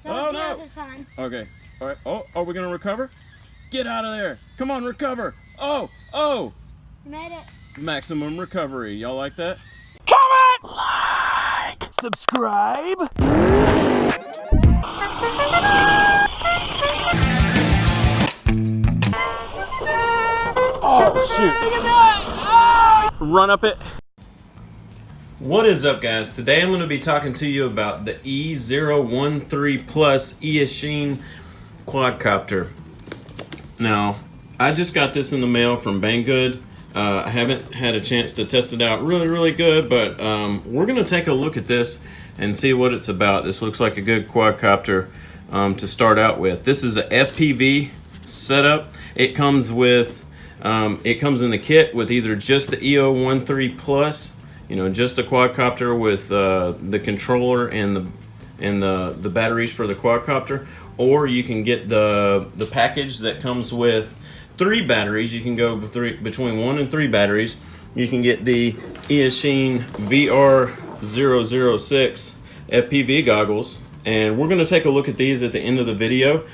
So the other son. Okay. All right. Oh, are we gonna recover? Get out of there! Come on, recover! Oh! You made it. Maximum recovery. Y'all like that? Comment, like, subscribe. Oh shoot! Run up it. What is up, guys? Today I'm going to be talking to you about the E013 Plus Eachine quadcopter. Now, I just got this in the mail from Banggood. I haven't had a chance to test it out really good, but we're going to take a look at this and see what it's about. This looks like a good quadcopter to start out with. This is a FPV setup. It comes with it comes in the kit with either just the E013 Plus, you know, just a quadcopter with the controller and the batteries for the quadcopter, or you can get the package that comes with 3 batteries. You can go between 1 and 3 batteries. You can get the Eachine VR006 FPV goggles, and we're going to take a look at these at the end of the video.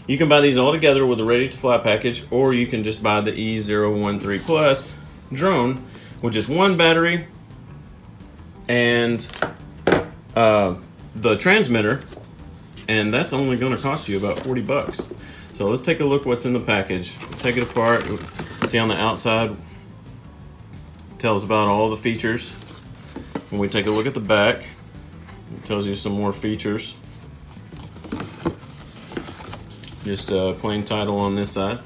You can buy these all together with a ready-to-fly package, or you can just buy the E013 Plus drone with just 1 battery and the transmitter, and that's only going to cost you about 40 bucks. So let's take a look what's in the package. Take it apart. See on the outside, it tells about all the features. When we take a look at the back, it tells you some more features. Just a plain title on this side.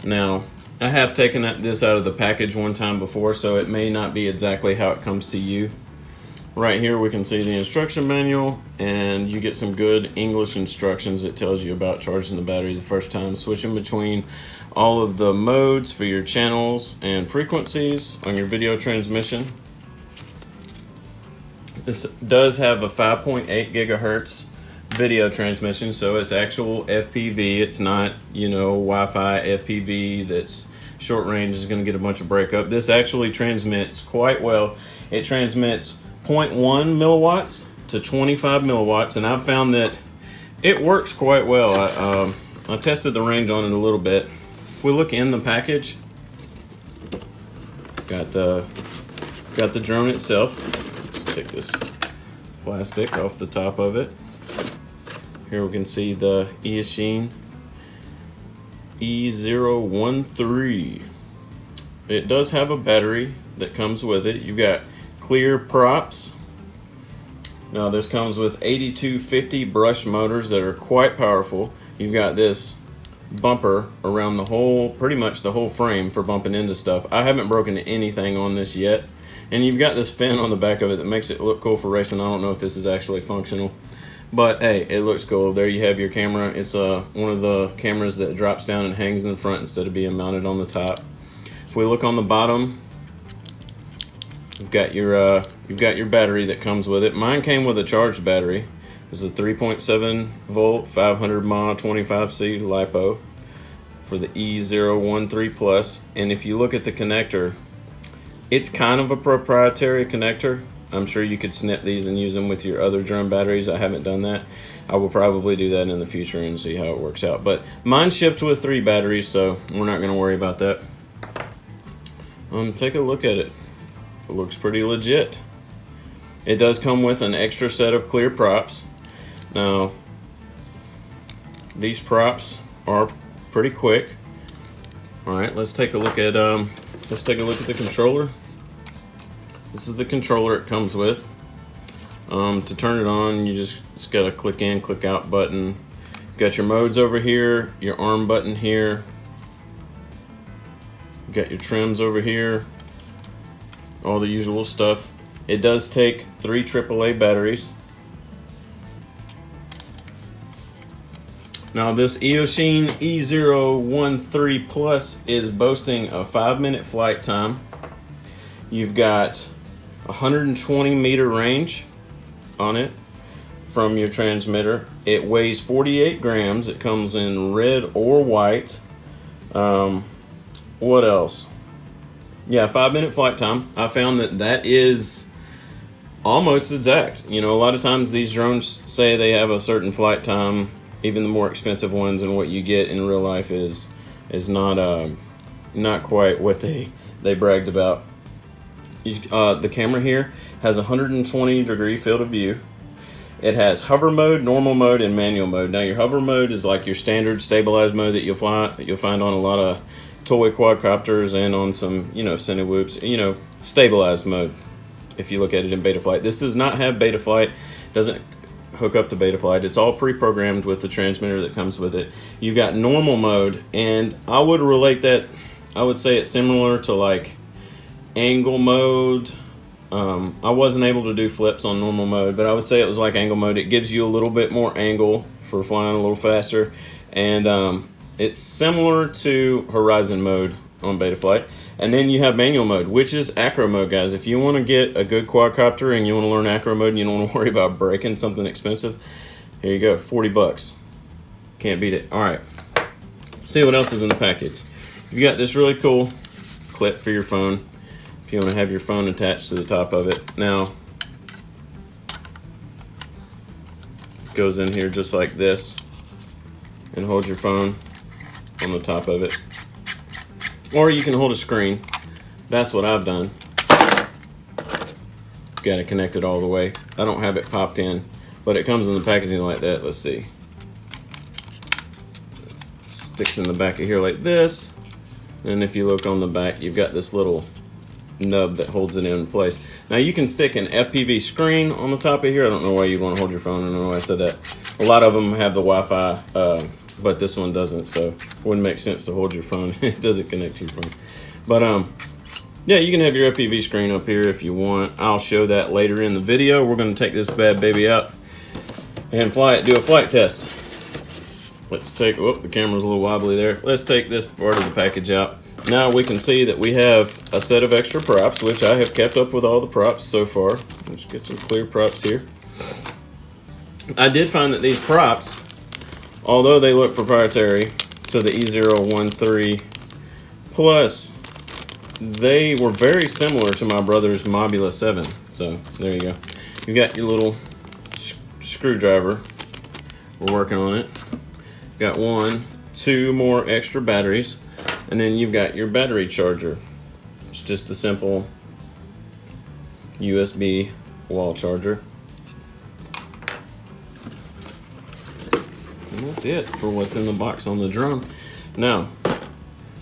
Now, I have taken this out of the package one time before, so it may not be exactly how it comes to you. Right here we can see the instruction manual, and you get some good English instructions. It tells you about charging the battery the first time, switching between all of the modes for your channels and frequencies on your video transmission. This does have a 5.8 gigahertz video transmission, so it's actual FPV. It's not, you know, Wi-Fi FPV that's short range, is going to get a bunch of breakup. This actually transmits quite well. It transmits 0.1 milliwatts to 25 milliwatts, and I've found that it works quite well. I tested the range on it a little bit. If we look in the package, got the drone itself. Let's take this plastic off the top of it. Here we can see the Eachine E013. It does have a battery that comes with it. You've got clear props. Now this comes with 8250 brush motors that are quite powerful. You've got this bumper around the whole, pretty much the whole frame for bumping into stuff. I haven't broken anything on this yet. And you've got this fin on the back of it that makes it look cool for racing. I don't know if this is actually functional, but hey, it looks cool. There you have your camera. It's one of the cameras that drops down and hangs in the front instead of being mounted on the top. If we look on the bottom, you've got your battery that comes with it. Mine came with a charged battery. This is a 3.7 volt, 500 mAh, 25C LiPo for the E013 Plus. And if you look at the connector, it's kind of a proprietary connector. I'm sure you could snip these and use them with your other drone batteries. I haven't done that. I will probably do that in the future and see how it works out. But mine shipped with 3 batteries, so we're not going to worry about that. Take a look at it. It looks pretty legit. It does come with an extra set of clear props. Now, these props are pretty quick. All right, let's take a look at the controller. This is the controller it comes with. To turn it on, you just got a click in, click out button. You've got your modes over here, your arm button here. You got your trims over here. All the usual stuff. It does take 3 AAA batteries. Now this Eachine E013 Plus is boasting a 5-minute flight time. You've got 120 meter range on it from your transmitter. It weighs 48 grams. It comes in red or white. What else? Yeah, 5-minute flight time. I found that is almost exact. You know, a lot of times these drones say they have a certain flight time, even the more expensive ones, and what you get in real life is not quite what they bragged about. The camera here has a 120-degree field of view. It has hover mode, normal mode, and manual mode. Now your hover mode is like your standard stabilized mode that you'll find on a lot of toy quadcopters and on some, you know, Cinewhoops, you know, stabilized mode. If you look at it in Betaflight, this does not have Betaflight, doesn't hook up to Betaflight. It's all pre-programmed with the transmitter that comes with it. You've got normal mode, and I would relate that, I would say it's similar to like angle mode. I wasn't able to do flips on normal mode, but I would say it was like angle mode. It gives you a little bit more angle for flying a little faster, and it's similar to Horizon mode on Betaflight. And then you have manual mode, which is acro mode, guys. If you want to get a good quadcopter and you want to learn acro mode and you don't want to worry about breaking something expensive, here you go, 40 bucks. Can't beat it. All right, see what else is in the package. You got this really cool clip for your phone if you want to have your phone attached to the top of it. Now, it goes in here just like this and hold your phone on the top of it. Or you can hold a screen. That's what I've done. Got it connected all the way. I don't have it popped in, but it comes in the packaging like that. Let's see. Sticks in the back of here like this. And if you look on the back, you've got this little nub that holds it in place. Now you can stick an FPV screen on the top of here. I don't know why you'd want to hold your phone. I don't know why I said that. A lot of them have the Wi-Fi, but this one doesn't, so it wouldn't make sense to hold your phone. It doesn't connect to your phone. But yeah, you can have your FPV screen up here if you want. I'll show that later in the video. We're going to take this bad baby out and fly it, do a flight test. Let's take, oh, the camera's a little wobbly there. Let's take this part of the package out. Now we can see that we have a set of extra props, which I have kept up with all the props so far. Let's get some clear props here. I did find that these props, although they look proprietary to the E013 Plus, they were very similar to my brother's Mobula 7. So there you go. You got your little screwdriver. We're working on it. Got 1, 2 more extra batteries, and then you've got your battery charger. It's just a simple USB wall charger. And that's it for what's in the box on the drone. Now,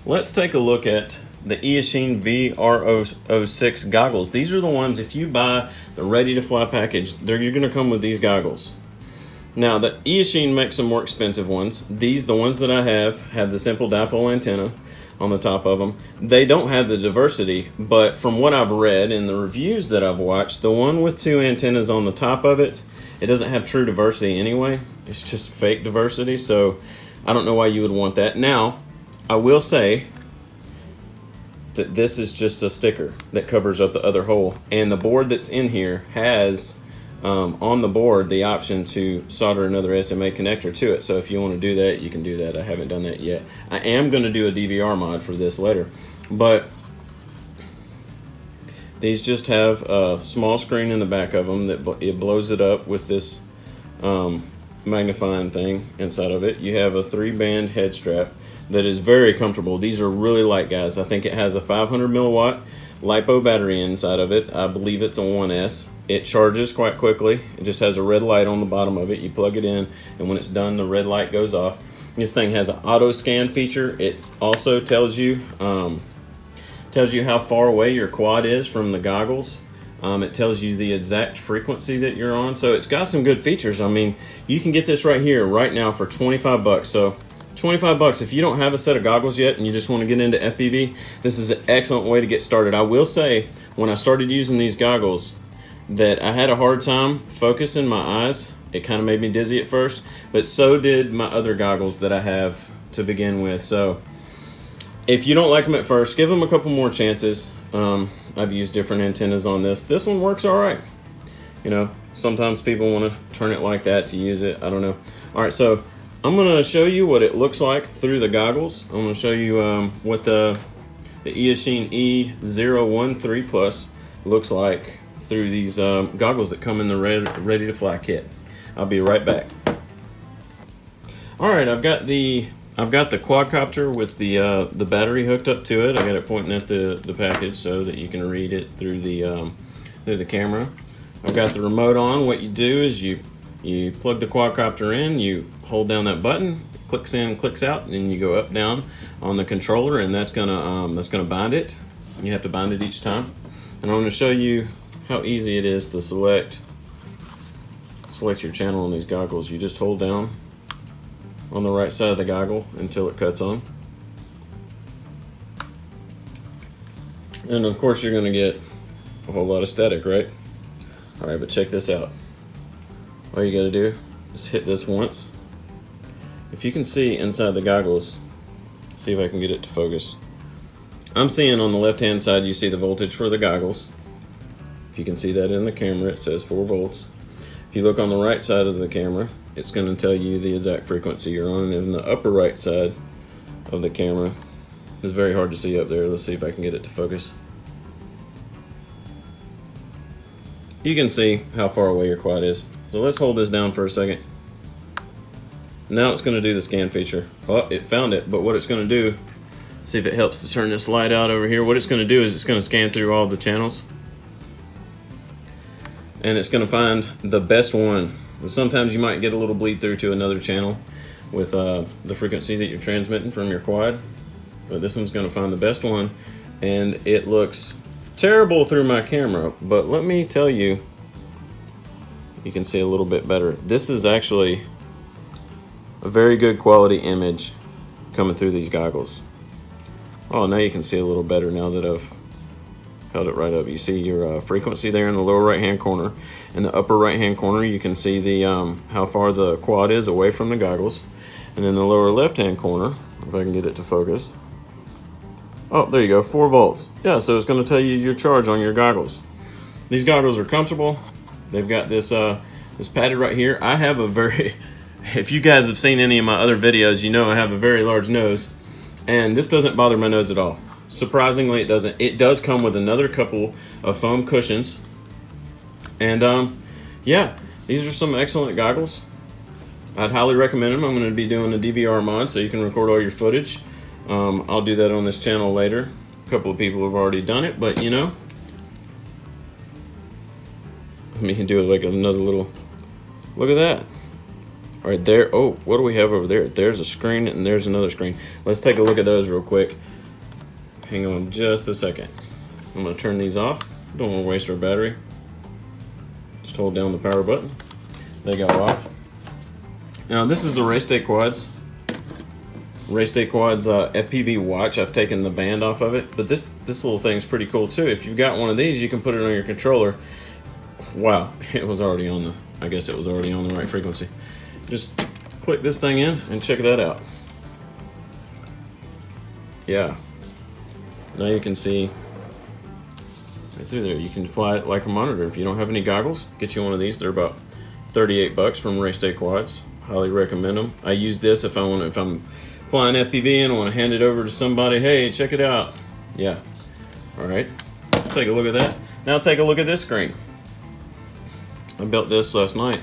let's take a look at the Eachine VR006 goggles. These are the ones, if you buy the ready to fly package, you're gonna come with these goggles. Now, the Eachine makes some more expensive ones. These, the ones that I have the simple dipole antenna on the top of them. They don't have the diversity, but from what I've read in the reviews that I've watched, the one with 2 antennas on the top of it, it doesn't have true diversity anyway. It's just fake diversity, so I don't know why you would want that. Now, I will say that this is just a sticker that covers up the other hole, and the board that's in here has on the board the option to solder another SMA connector to it. So if you want to do that, you can do that. I haven't done that yet. I am going to do a DVR mod for this later, but these just have a small screen in the back of them that it blows it up with this magnifying thing inside of it. You have a 3-band head strap that is very comfortable. These are really light, guys. I think it has a 500 milliwatt LiPo battery inside of it. I believe it's a 1S. It charges quite quickly. It just has a red light on the bottom of it. You plug it in, and when it's done, the red light goes off. This thing has an auto scan feature. It also tells you how far away your quad is from the goggles. It tells you the exact frequency that you're on. So it's got some good features. I mean, you can get this right here, right now for 25 bucks. So 25 bucks. If you don't have a set of goggles yet and you just want to get into FPV, this is an excellent way to get started. I will say, when I started using these goggles, that I had a hard time focusing my eyes. It kind of made me dizzy at first, but so did my other goggles that I have to begin with. So if you don't like them at first, give them a couple more chances. I've used different antennas on this. This one works all right. You know, sometimes people want to turn it like that to use it. I don't know. All right, so I'm going to show you what it looks like through the goggles. I'm going to show you what the Eachine E013 Plus looks like through these goggles that come in the ready to fly kit. I'll be right back. All right, I've got the quadcopter with the battery hooked up to it. I got it pointing at the package so that you can read it through the camera. I've got the remote on. What you do is you plug the quadcopter in, you hold down that button, clicks in, clicks out, and then you go up down on the controller, and that's gonna bind it. You have to bind it each time. And I'm going to show you how easy it is to select your channel on these goggles. You just hold down on the right side of the goggle until it cuts on. And of course you're going to get a whole lot of static, right? Alright, but check this out. All you got to do is hit this once. If you can see inside the goggles, see if I can get it to focus. I'm seeing on the left hand side, you see the voltage for the goggles. If you can see that in the camera, it says 4 volts. If you look on the right side of the camera, it's going to tell you the exact frequency you're on. And in the upper right side of the camera, it's very hard to see up there. Let's see if I can get it to focus. You can see how far away your quad is. So let's hold this down for a second. Now it's going to do the scan feature. Oh, it found it, but what it's going to do, see if it helps to turn this light out over here. What it's going to do is it's going to scan through all the channels. And it's going to find the best one. Sometimes you might get a little bleed through to another channel with the frequency that you're transmitting from your quad. But this one's going to find the best one. And it looks terrible through my camera. But let me tell you, you can see a little bit better. This is actually a very good quality image coming through these goggles. Oh, now you can see a little better now that I've held it right up. You see your frequency there in the lower right hand corner. In the upper right hand corner you can see the how far the quad is away from the goggles. And in the lower left hand corner, if I can get it to focus, oh, there you go, 4 volts. Yeah, so it's going to tell you your charge on your goggles. These goggles are comfortable. They've got this this padded right here. I have a very if you guys have seen any of my other videos, you know I have a very large nose. And this doesn't bother my nose at all. Surprisingly, it doesn't. It does come with another couple of foam cushions. And yeah, these are some excellent goggles. I'd highly recommend them. I'm going to be doing a DVR mod so you can record all your footage. I'll do that on this channel later. A couple of people have already done it, but you know. Let me do like another little, look at that. All right, there, oh, what do we have over there? There's a screen and there's another screen. Let's take a look at those real quick. Hang on just a second. I'm gonna turn these off. Don't wanna waste our battery. Just hold down the power button. They go off. Now this is the Race Day Quads. Race Day Quads FPV watch. I've taken the band off of it, but this little thing's pretty cool too. If you've got one of these, you can put it on your controller. Wow, it was already on the, I guess it was already on the right frequency. Just click this thing in and check that out. Yeah. Now you can see right through there. You can fly it like a monitor. If you don't have any goggles, get you one of these. They're about 38 bucks from Race Day Quads. Highly recommend them. I use this if I'm flying FPV and I want to hand it over to somebody. Hey, check it out. Yeah. All right. Take a look at that. Now take a look at this screen. I built this last night.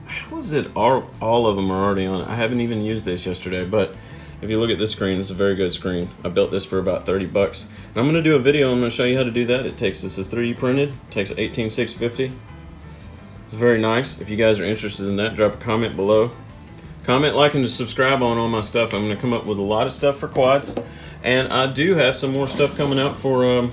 How is it all of them are already on it? I haven't even used this yesterday, but if you look at this screen, it's a very good screen. I built this for about 30 bucks. And I'm gonna do a video, I'm gonna show you how to do that. This is 3D printed, it takes 18650. It's very nice. If you guys are interested in that, drop a comment below. Comment, like, and subscribe on all my stuff. I'm gonna come up with a lot of stuff for quads. And I do have some more stuff coming out for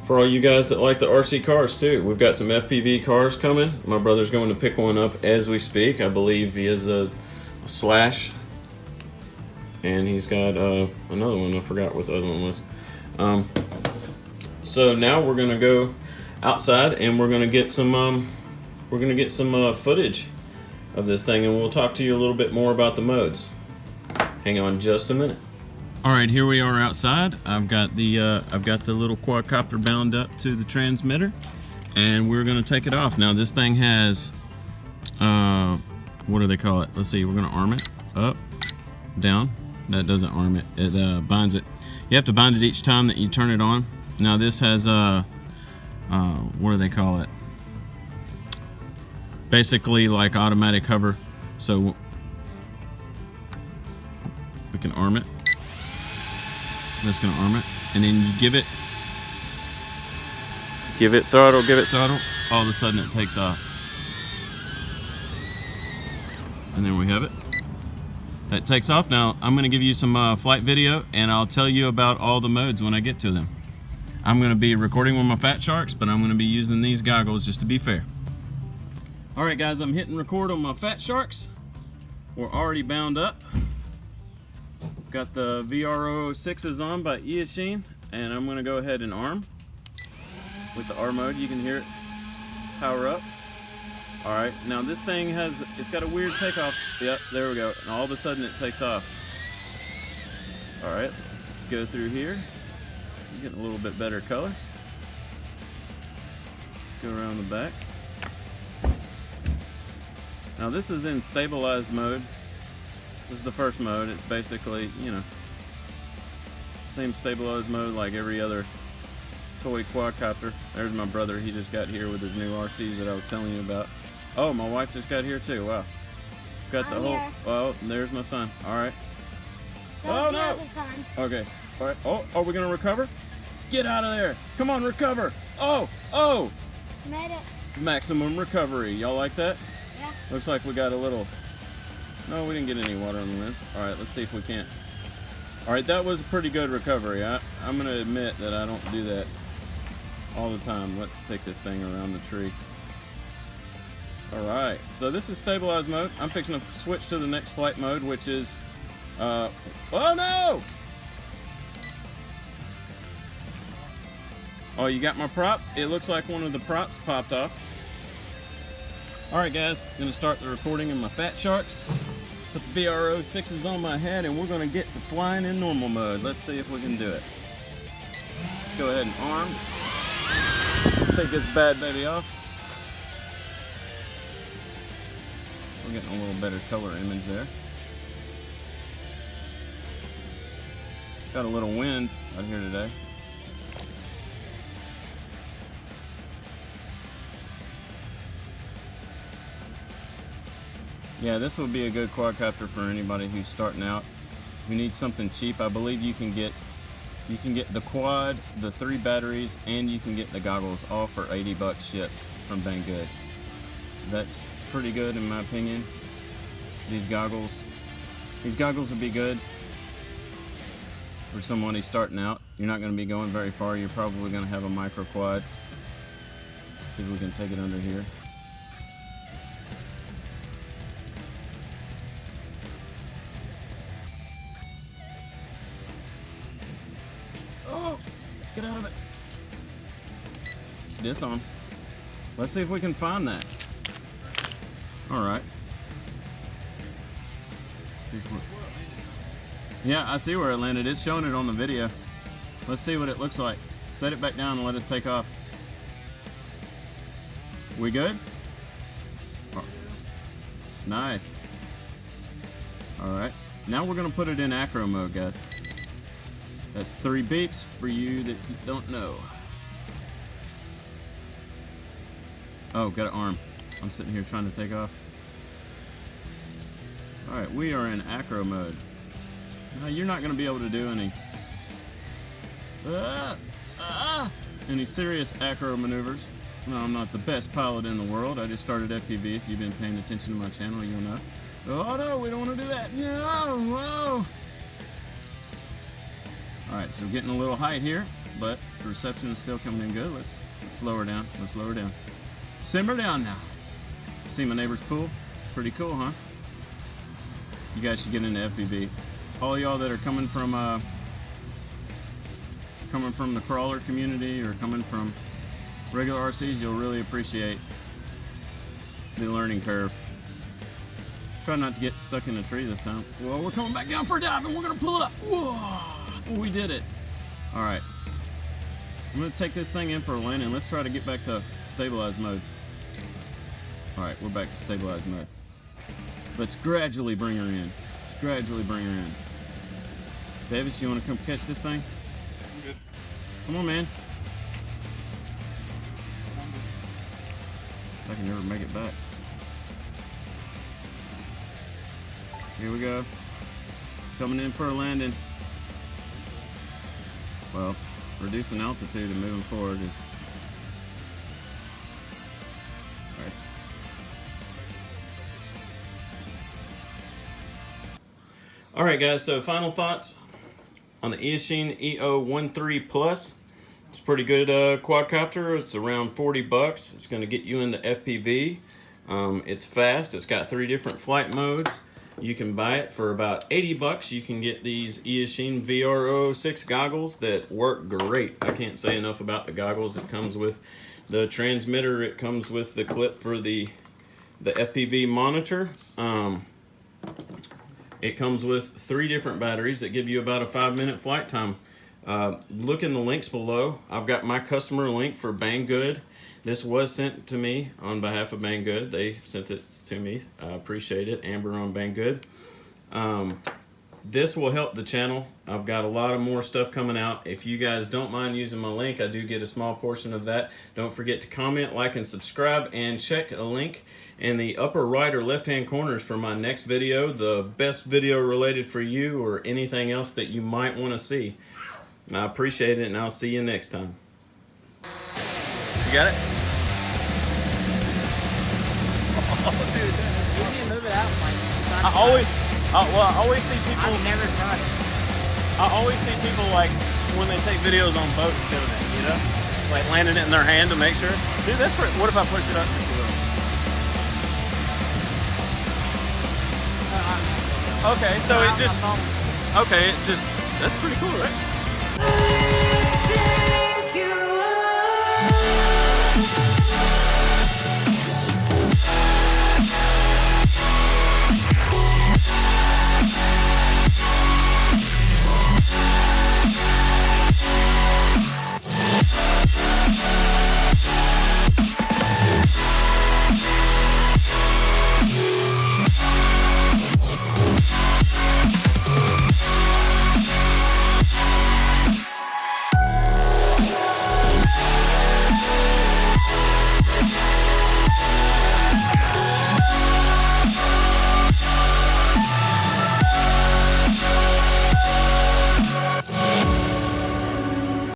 all you guys that like the RC cars too. We've got some FPV cars coming. My brother's going to pick one up as we speak. I believe he has a Slash. And he's got another one. I forgot what the other one was. So now we're gonna go outside and we're gonna get some footage of this thing, and we'll talk to you a little bit more about the modes. Hang on just a minute. All right, here we are outside. I've got the little quadcopter bound up to the transmitter, and we're gonna take it off. Now this thing has what do they call it? Let's see. We're gonna arm it up, down. That doesn't arm it. It binds it. You have to bind it each time that you turn it on. Now this has what do they call it? Basically like automatic hover, so we can arm it. That's gonna arm it, and then you give it throttle, all of a sudden it takes off. And there we have it. That takes off. Now I'm gonna give you some flight video, and I'll tell you about all the modes when I get to them. I'm gonna be recording with my Fat Sharks, but I'm gonna be using these goggles just to be fair. All right guys, I'm hitting record on my Fat Sharks. We're already bound up. Got the VR006s on by Eachine, and I'm gonna go ahead and arm. With the R mode, you can hear it power up. All right, now this thing it's got a weird takeoff. Yep, there we go. And all of a sudden it takes off. All right, let's go through here. I'm getting a little bit better color. Go around the back. Now this is in stabilized mode. This is the first mode. It's basically, you know, same stabilized mode like every other toy quadcopter. There's my brother. He just got here with his new RCs that I was telling you about. Oh, my wife just got here too. Wow. Got the whole. Oh, there's my son. All right. Oh no. Other son. Okay. All right. Oh, are we gonna recover? Get out of there! Come on, recover! Oh, oh! Made it. Maximum recovery. Y'all like that? Yeah. Looks like we got a little. No, we didn't get any water on the lens. All right, let's see if we can't. All right, that was a pretty good recovery. I'm gonna admit that I don't do that all the time. Let's take this thing around the tree. All right, so this is stabilized mode. I'm fixing to switch to the next flight mode, which is, oh no! Oh, you got my prop? It looks like one of the props popped off. All right, guys, I'm gonna start the recording in my Fat Sharks. Put the VR006s on my head, and we're gonna get to flying in normal mode. Let's see if we can do it. Go ahead and arm. Take this bad baby off. We're getting a little better color image there. Got a little wind out here today. Yeah, this will be a good quadcopter for anybody who's starting out. Who needs something cheap. I believe you can get the quad, the 3 batteries, and you can get the goggles all for 80 bucks shipped from Banggood. That's pretty good in my opinion. These goggles will be good for someone who's starting out. You're not going to be going very far. You're probably going to have a micro quad. See if we can take it under here. Oh, get out of it. This on. Let's see if we can find that. All right. See if yeah, I see where it landed. It's showing it on the video. Let's see what it looks like. Set it back down and let us take off. We good? Oh. Nice. All right. Now we're gonna put it in acro mode, guys. That's 3 beeps for you that don't know. Oh, got an arm. I'm sitting here trying to take off. All right, we are in acro mode. Now you're not going to be able to do any serious acro maneuvers. No, I'm not the best pilot in the world. I just started FPV. If you've been paying attention to my channel, you'll know. Oh no, we don't want to do that. No, whoa. All right, so we're getting a little height here, but the reception is still coming in good. Let's slow her down. Let's slow her down. Simmer down now. See my neighbor's pool? Pretty cool, huh? You guys should get into FPV. All y'all that are coming from the crawler community or coming from regular RCs, you'll really appreciate the learning curve. Try not to get stuck in a tree this time. Well, we're coming back down for a dive and we're gonna pull up. Whoa, we did it. All right, I'm gonna take this thing in for a landing. Let's try to get back to stabilized mode. All right, we're back to stabilized mode. Let's gradually bring her in. Let's gradually bring her in. Davis, you want to come catch this thing? I'm good. Come on, man. I can never make it back. Here we go. Coming in for a landing. Well, reducing altitude and moving forward is... Alright. Alright guys, so final thoughts on the Eachine E013 Plus. It's a pretty good quadcopter. It's around 40 bucks. It's going to get you into FPV. It's fast. It's got 3 different flight modes. You can buy it for about 80 bucks. You can get these Eachine VR006 goggles that work great. I can't say enough about the goggles. It comes with the transmitter. It comes with the clip for the FPV monitor. It comes with 3 different batteries that give you about a 5-minute flight time. Look in the links below. I've got my customer link for Banggood. This was sent to me on behalf of Banggood. They sent this to me. I appreciate it. Amber on Banggood. This will help the channel. I've got a lot of more stuff coming out. If you guys don't mind using my link, I do get a small portion of that. Don't forget to comment, like, and subscribe, and check a link in the upper right or left-hand corners for my next video, the best video related for you or anything else that you might want to see. I appreciate it, and I'll see you next time. You got it? Oh, dude, you need to move it out. I always see people. I've never tried it. I always see people like when they take videos on boats doing it, you know, like landing it in their hand to make sure. Dude, that's pretty. What if I push it up just a little? Okay, so it just. Okay, it's just. That's pretty cool, right?